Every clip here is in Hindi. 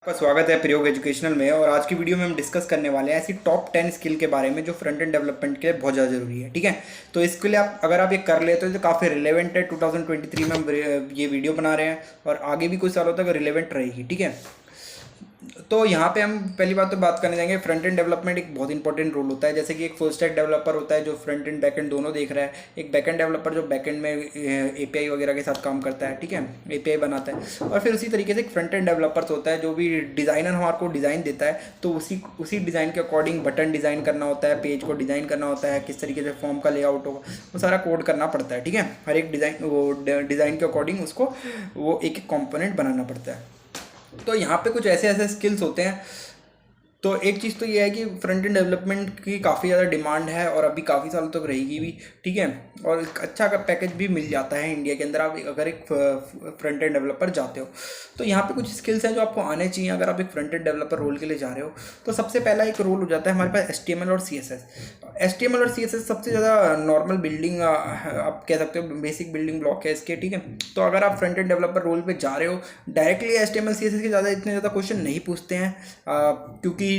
आपका स्वागत है प्रयोग एजुकेशनल में। और आज की वीडियो में हम डिस्कस करने वाले हैं ऐसी टॉप 10 स्किल के बारे में जो फ्रंट एंड डेवलपमेंट के लिए बहुत ज़्यादा जरूरी है। ठीक है, तो इसके लिए आप अगर आप ये कर लेते हो तो काफ़ी रिलेवेंट है। 2023 में हम ये वीडियो बना रहे हैं और आगे भी कुछ सालों तक रिलेवेंट रहेगी। ठीक है, तो यहाँ पे हम पहली बात तो बात करने जाएंगे, फ्रंट एंड डेवलपमेंट एक बहुत इंपॉर्टेंट रोल होता है। जैसे कि एक फुल स्टैक डेवलपर होता है जो फ्रंट एंड बैक एंड दोनों देख रहा है, एक बैक एंड डेवलपर जो बैक एंड में एपीआई वगैरह के साथ काम करता है। ठीक है, एपीआई बनाता है। और फिर उसी तरीके से एक फ्रंट एंड डेवलपर्स होता है जो भी डिज़ाइनर हमारे को डिज़ाइन देता है, तो उसी डिज़ाइन के अकॉर्डिंग बटन डिज़ाइन करना होता है, पेज को डिज़ाइन करना होता है, किस तरीके से फॉर्म का लेआउट होगा वो सारा कोड करना पड़ता है। ठीक है, हर एक डिज़ाइन के अकॉर्डिंग उसको वो एक एक कॉम्पोनेंट बनाना पड़ता है। तो यहाँ पे कुछ ऐसे ऐसे स्किल्स होते हैं। तो एक चीज़ तो ये है कि फ्रंट एंड डेवलपमेंट की काफ़ी ज़्यादा डिमांड है और अभी काफ़ी सालों तक रहेगी भी। ठीक है, और एक अच्छा का पैकेज भी मिल जाता है इंडिया के अंदर आप अगर एक फ्रंट एंड डेवलपर जाते हो। तो यहाँ पे कुछ स्किल्स हैं जो आपको आने चाहिए अगर आप एक फ्रंट एंड डेवलपर रोल के लिए जा रहे हो। तो सबसे पहला एक रोल हो जाता है हमारे पास HTML और CSS। HTML और CSS सबसे ज़्यादा नॉर्मल बिल्डिंग आप कह सकते हो, बेसिक बिल्डिंग ब्लॉक है इसके। ठीक है, तो अगर आप फ्रंट एंड डेवलपर रोल पे जा रहे हो, डायरेक्टली HTML CSS के ज़्यादा इतने ज़्यादा क्वेश्चन नहीं पूछते हैं क्योंकि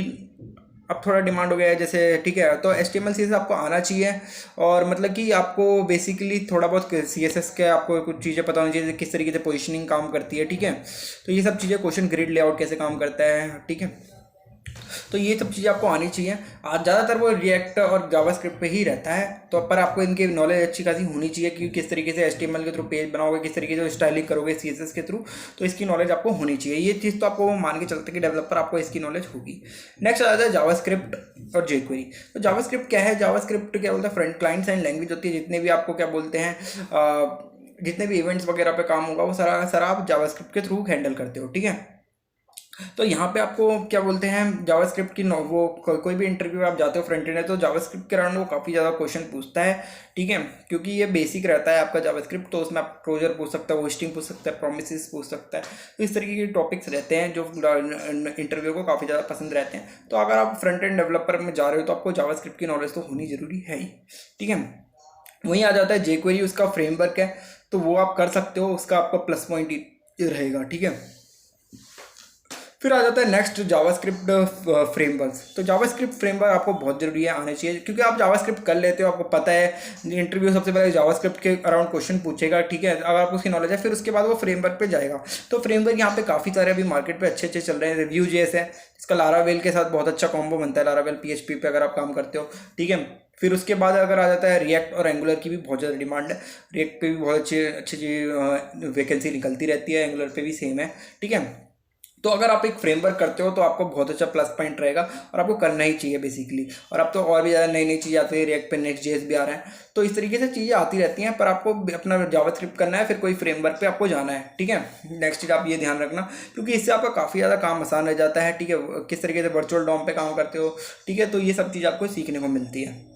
अब थोड़ा डिमांड हो गया है जैसे। ठीक है, तो HTML CSS आपको आना चाहिए और मतलब कि आपको बेसिकली थोड़ा बहुत CSS के आपको कुछ चीज़ें पता होनी चाहिए, किस तरीके से पोजीशनिंग काम करती है। ठीक है, तो ये सब चीज़ें, क्वेश्चन ग्रिड लेआउट कैसे काम करता है। ठीक है, तो ये सब चीज़ें आपको आनी चाहिए। आज ज़्यादातर वो रिएक्ट और जावास्क्रिप्ट पे ही रहता है, तो पर आपको इनकी नॉलेज अच्छी खासी होनी चाहिए कि किस तरीके से HTML के थ्रू पेज बनाओगे, किस तरीके से स्टाइलिंग करोगे CSS के थ्रू, तो इसकी नॉलेज आपको होनी चाहिए। ये चीज़ तो आपको मान के चलते कि डेवलपर आपको इसकी नॉलेज होगी। नेक्स्ट आ जाता है जावास्क्रिप्ट और jQuery। तो जावास्क्रिप्ट क्या है? जावास्क्रिप्ट क्या बोलते हैं, फ्रंट क्लाइंट साइड लैंग्वेज होती है। जितने भी आपको क्या बोलते हैं जितने भी इवेंट्स वगैरह पे काम होगा वो सारा सारा आप जावास्क्रिप्ट के थ्रू हैंडल करते हो। ठीक है, तो यहाँ पे आपको क्या बोलते हैं जावास्क्रिप्ट की कोई भी इंटरव्यू आप जाते हो फ्रंट एंड है तो जावास्क्रिप्ट के अराउंड वो काफ़ी ज़्यादा क्वेश्चन पूछता है। ठीक है, क्योंकि ये बेसिक रहता है आपका जावास्क्रिप्ट, तो उसमें आप क्लोजर पूछ सकता है, होस्टिंग पूछ सकता है, प्रोमिसेस पूछ सकता है। तो इस तरीके के टॉपिक्स रहते हैं जो इंटरव्यू को काफ़ी ज़्यादा पसंद रहते हैं। तो अगर आप फ्रंट एंड डेवलपर में जा रहे हो तो आपको जावास्क्रिप्ट की नॉलेज तो होनी ज़रूरी है ही। ठीक है, वहीं आ जाता है jQuery, उसका फ्रेमवर्क है तो वो आप कर सकते हो, उसका आपका प्लस पॉइंट ही रहेगा। ठीक है, फिर आ जाता है नेक्स्ट जावास्क्रिप्ट फ्रेमवर्क। तो जावास्क्रिप्ट फ्रेमवर्क आपको बहुत जरूरी है, आने चाहिए, क्योंकि आप जावास्क्रिप्ट कर लेते हो, आपको पता है इंटरव्यू सबसे पहले जावास्क्रिप्ट के अराउंड क्वेश्चन पूछेगा। ठीक है, अगर आपको उसकी नॉलेज है फिर उसके बाद वो फ्रेमवर्क पे जाएगा। तो फ्रेमवर्क यहाँ पे काफ़ी सारे अभी मार्केट पे अच्छे अच्छे चल रहे हैं। Vue.js है, इसका लारावेल के साथ बहुत अच्छा कॉम्बो बनता है, लारावेल PHP पे अगर आप काम करते हो। ठीक है, फिर उसके बाद अगर आ जाता है रिएक्ट और एंगुलर की भी बहुत ज़्यादा डिमांड है। रिएक्ट पे भी बहुत अच्छी अच्छी वैकेंसी निकलती रहती है, एंगुलर पे भी सेम है। ठीक है, तो अगर आप एक फ्रेमवर्क करते हो तो आपको बहुत अच्छा प्लस पॉइंट रहेगा और आपको करना ही चाहिए बेसिकली। और अब तो और भी ज़्यादा नई नई चीज़ें आती है, रिएक्ट पे नेक्स्ट.js भी आ रहा है, तो इस तरीके से चीज़ें आती रहती हैं। पर आपको अपना जावास्क्रिप्ट करना है, फिर कोई फ्रेमवर्क पे आपको जाना है। ठीक है, नेक्स्ट चीज़ आप ये ध्यान रखना, क्योंकि इससे आपका काफ़ी ज़्यादा काम आसान रह जाता है। ठीक है, किस तरीके से वर्चुअल डॉम पे काम करते हो। ठीक है, तो ये सब चीज़ आपको सीखने को मिलती है।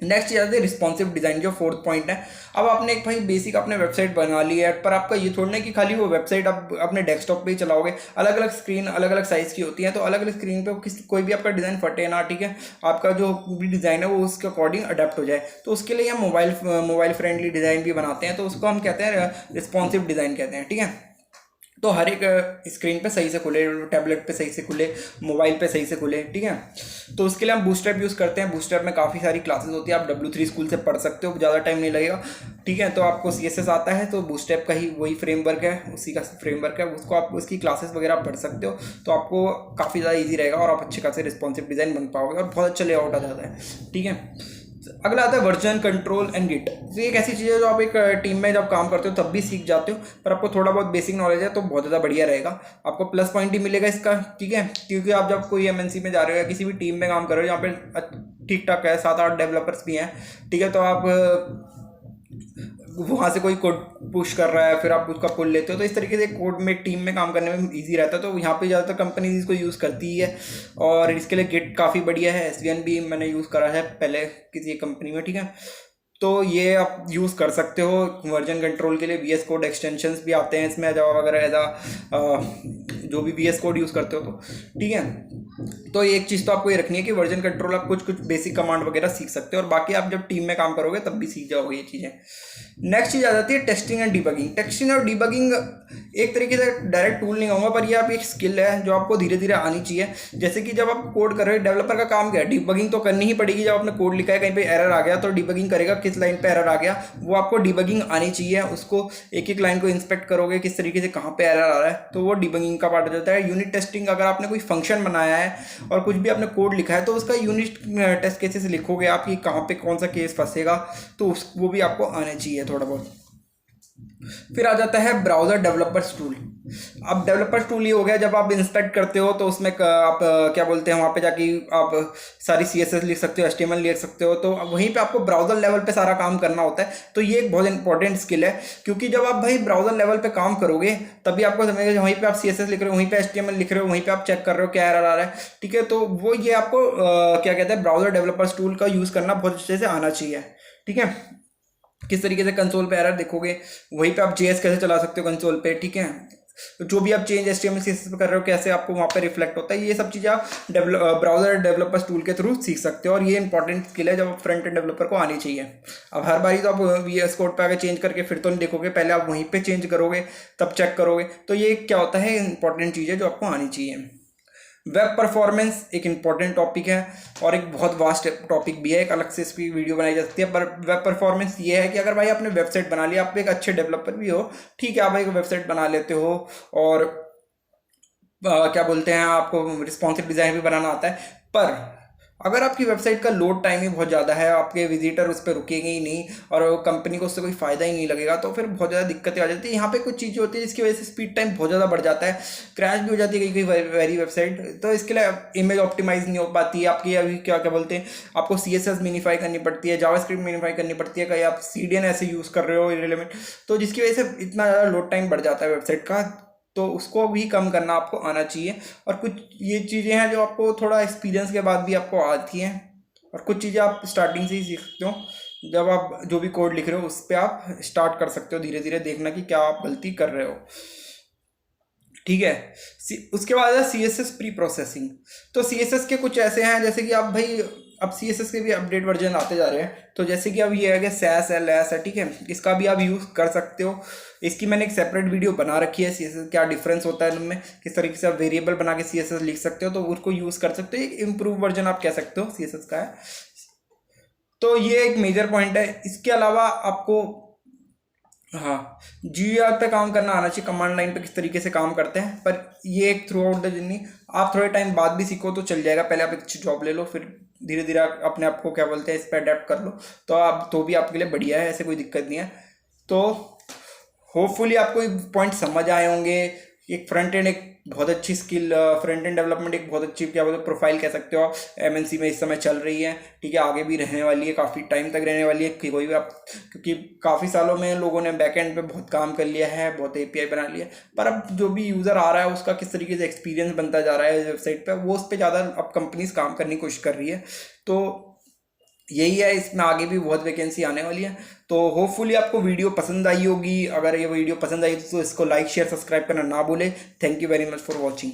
नेक्स्ट चीज़ आती है रिस्पॉन्सिव डिज़ाइन, जो फोर्थ पॉइंट है। अब आपने एक भाई बेसिक आपने वेबसाइट बना ली है, पर आपका ये थोड़ा ना कि खाली वो वेबसाइट आप अपने डेस्कटॉप पे ही चलाओगे। अलग अलग स्क्रीन अलग अलग साइज़ की होती है, तो अलग अलग स्क्रीन पे कोई भी आपका डिज़ाइन फटे ना। ठीक है, आपका जो भी डिज़ाइन है वो उसके अकॉर्डिंग अडेप्ट हो जाए, तो उसके लिए हम मोबाइल फ्रेंडली डिज़ाइन भी बनाते हैं, तो उसको हम कहते हैं रिस्पॉन्सिव डिज़ाइन कहते हैं। ठीक है, तो हर एक स्क्रीन पे सही से खुले, टैबलेट पे सही से खुले, मोबाइल पे सही से खुले। ठीक है, तो उसके लिए हम बूस्टरअप यूज़ करते हैं। बूस्टरअप में काफ़ी सारी क्लासेस होती है, आप W3 स्कूल से पढ़ सकते हो, ज़्यादा टाइम नहीं लगेगा। ठीक है, तो आपको CSS आता है तो बूस्टरअप का ही वही फ्रेमवर्क है, उसी का फ्रेमवर्क है, उसको आप उसकी क्लासेस वगैरह पढ़ सकते हो, तो आपको काफ़ी ज़्यादा ईजी रहेगा और आप अच्छे खासे रिस्पॉन्सिव डिज़ाइन बन पाओगे और बहुत अच्छा लेआउट आ जाता है। ठीक है, अगला आता है वर्जन कंट्रोल एंड गिट। तो एक ऐसी चीज़ है जो आप एक टीम में जब काम करते हो तब भी सीख जाते हो, पर आपको थोड़ा बहुत बेसिक नॉलेज है तो बहुत ज़्यादा बढ़िया रहेगा, आपको प्लस पॉइंट ही मिलेगा इसका। ठीक है, क्योंकि आप जब कोई MNC में जा रहे हो या किसी भी टीम में काम कर रहे हो जहाँ पे ठीक ठाक है 7-8 डेवलपर्स भी हैं। ठीक है, तो आप वहाँ से कोई कोड पुश कर रहा है, फिर आप उसका पुल लेते हो, तो इस तरीके से कोड में टीम में काम करने में इजी रहता है। तो यहाँ पे ज़्यादातर कंपनीज इसको यूज़ करती ही है और इसके लिए गिट काफ़ी बढ़िया है। SVN भी मैंने यूज़ करा है पहले किसी कंपनी में। ठीक है, तो ये आप यूज़ कर सकते हो वर्जन कंट्रोल के लिए। VS कोड एक्सटेंशंस भी आते हैं इसमें, जावा वगैरह जो भी VS कोड यूज़ करते हो तो। ठीक है, तो एक चीज़ तो आपको ये रखनी है कि वर्जन कंट्रोल आप कुछ कुछ बेसिक कमांड वगैरह सीख सकते हो, और बाकी आप जब टीम में काम करोगे तब भी सीख जाओगे ये चीज़ें। नेक्स्ट चीज़ आ जाती है टेस्टिंग एंड डिबगिंग। टेस्टिंग और डिबगिंग एक तरीके से डायरेक्ट टूल नहीं कहूँगा, पर ये आप एक स्किल है जो आपको धीरे धीरे आनी चाहिए। जैसे कि जब आप कोड कर रहे हो, डेवलपर का काम क्या है, डिबगिंग तो करनी ही पड़ेगी। जब आपने कोड लिखा है कहीं पे एरर आ गया तो डिबगिंग करेगा, किस लाइन पे एरर आ गया वो आपको डिबगिंग आनी चाहिए। उसको एक एक लाइन को इंस्पेक्ट करोगे किस तरीके से कहाँ पे एरर आ रहा है, तो वो डिबगिंग का पार्ट हो जाता है। यूनिट टेस्टिंग, अगर आपने कोई फंक्शन बनाया है और कुछ भी आपने कोड लिखा है तो उसका यूनिट टेस्ट केसेस लिखोगे आप कि कहाँ पे कौन सा केस फंसेगा, तो वो भी आपको आने चाहिए थोड़ा बहुत। फिर आ जाता है ब्राउज़र डेवलपर्स टूल। अब डेवलपर्स टूल ये हो गया जब आप इंस्पेक्ट करते हो तो उसमें आप क्या बोलते हैं, वहाँ पे जाके आप सारी CSS लिख सकते हो, HTML लिख सकते हो, तो अब वहीं पे आपको ब्राउज़र लेवल पे सारा काम करना होता है। तो ये एक बहुत इंपॉर्टेंट स्किल है, क्योंकि जब आप भाई ब्राउज़र लेवल पे काम करोगे तभी आपको समझेगा, वहीं पे आप CSS लिख रहे हो, वहीं पे HTML लिख रहे हो, वहीं पे आप चेक कर रहे हो क्या एरर आ रहा है, ठीक है। तो वो ये आपको क्या कहते हैं, ब्राउज़र डेवलपर्स टूल का यूज़ करना बहुत अच्छे से आना चाहिए, ठीक है। किस तरीके से कंसोल पे एरर देखोगे, वहीं पे आप JS कैसे चला सकते हो कंसोल पे, ठीक है। तो जो भी आप चेंज HTML CSS पे कर रहे हो कैसे आपको वहाँ पे रिफ्लेक्ट होता है, ये सब चीज़ें आप ब्राउजर डेवलपर्स टूल के थ्रू सीख सकते हो, और ये इंपॉर्टेंट स्किल है जब फ्रंट एंड डेवलपर को आनी चाहिए। अब हर बारी तो आप VS कोड पे आगे चेंज करके फिर तो नहीं देखोगे, पहले आप वहीं पे चेंज करोगे तब चेक करोगे। तो ये क्या होता है, इंपॉर्टेंट चीज़ है जो आपको आनी चाहिए। वेब परफॉर्मेंस एक इंपॉर्टेंट टॉपिक है और एक बहुत वास्ट टॉपिक भी है, एक अलग से इसकी वीडियो बनाई जा सकती है। पर वेब परफॉर्मेंस ये है कि अगर भाई आपने वेबसाइट बना लिया, आप एक अच्छे डेवलपर भी हो, ठीक है, आप एक वेबसाइट बना लेते हो और क्या बोलते हैं, आपको रिस्पॉन्सिव डिज़ाइन भी बनाना आता है, पर अगर आपकी वेबसाइट का लोड टाइम ही बहुत ज़्यादा है, आपके विजिटर उस पर रुकेंगे ही नहीं और कंपनी को उससे कोई फ़ायदा ही नहीं लगेगा, तो फिर बहुत ज़्यादा दिक्कतें आ जाती है। यहाँ पे कुछ चीज़ें होती है जिसकी वजह से स्पीड टाइम बहुत ज़्यादा बढ़ जाता है, क्रैश भी हो जाती है कई वेरी वेबसाइट। तो इसके लिए इमेज ऑप्टिमाइज नहीं हो पाती है आपकी, अभी क्या क्या बोलते हैं, आपको CSS मिनीफाई करनी पड़ती है, जावास्क्रिप्ट मिनीफाई करनी पड़ती है, कहीं आप CDN ऐसे यूज़ कर रहे हो इरेलेवेंट, तो जिसकी वजह से इतना ज़्यादा लोड टाइम बढ़ जाता है वेबसाइट का, तो उसको भी कम करना आपको आना चाहिए। और कुछ ये चीज़ें हैं जो आपको थोड़ा एक्सपीरियंस के बाद भी आपको आती हैं, और कुछ चीज़ें आप स्टार्टिंग से ही सीख सकते हो। जब आप जो भी कोड लिख रहे हो उस पर आप स्टार्ट कर सकते हो धीरे धीरे, देखना कि क्या आप गलती कर रहे हो, ठीक है। उसके बाद है CSS प्री प्रोसेसिंग। तो CSS के कुछ ऐसे हैं, जैसे कि आप भाई अब CSS के भी अपडेट वर्जन आते जा रहे हैं, तो जैसे कि अब ये है कि SAS है, LAS है, ठीक है, इसका भी आप यूज़ कर सकते हो। इसकी मैंने एक सेपरेट वीडियो बना रखी है, CSS क्या डिफरेंस होता है इनमें, किस तरीके से आप वेरिएबल बना के CSS लिख सकते हो, तो उसको यूज़ कर सकते हो। एक इम्प्रूव वर्जन आप कह सकते हो CSS का है, तो ये एक मेजर पॉइंट है। इसके अलावा आपको हाँ GUI पे काम करना आना चाहिए, कमांड लाइन पे किस तरीके से काम करते हैं, पर ये एक थ्रू आउट द जर्नी, आप थोड़े टाइम बाद भी सीखो तो चल जाएगा। पहले आप एक अच्छी जॉब ले लो, फिर धीरे धीरे आप अपने आप को क्या बोलते हैं इस पर अडेप्ट कर लो, तो आप तो भी आपके लिए बढ़िया है, ऐसे कोई दिक्कत नहीं है। तो होपफुली आपको पॉइंट समझ आए होंगे। एक फ्रंट एंड एक बहुत अच्छी स्किल, फ्रंट एंड डेवलपमेंट एक बहुत अच्छी क्या बोलते हैं प्रोफाइल कह सकते हो आप, MNC में इस समय चल रही है, ठीक है, आगे भी रहने वाली है, काफ़ी टाइम तक रहने वाली है कि कोई भी आप, क्योंकि काफ़ी सालों में लोगों ने बैकएंड पे बहुत काम कर लिया है, बहुत API बना लिया है, पर अब जो भी यूज़र आ रहा है उसका किस तरीके से एक्सपीरियंस बनता जा रहा है वेबसाइट पर, वो उस पर ज़्यादा अब कंपनीज काम करने की कोशिश कर रही है। तो यही है, इसमें आगे भी बहुत वैकेंसी आने वाली है। तो होपफुली आपको वीडियो पसंद आई होगी। अगर ये वीडियो पसंद आई तो इसको लाइक शेयर सब्सक्राइब करना ना भूले। Thank you very much for watching.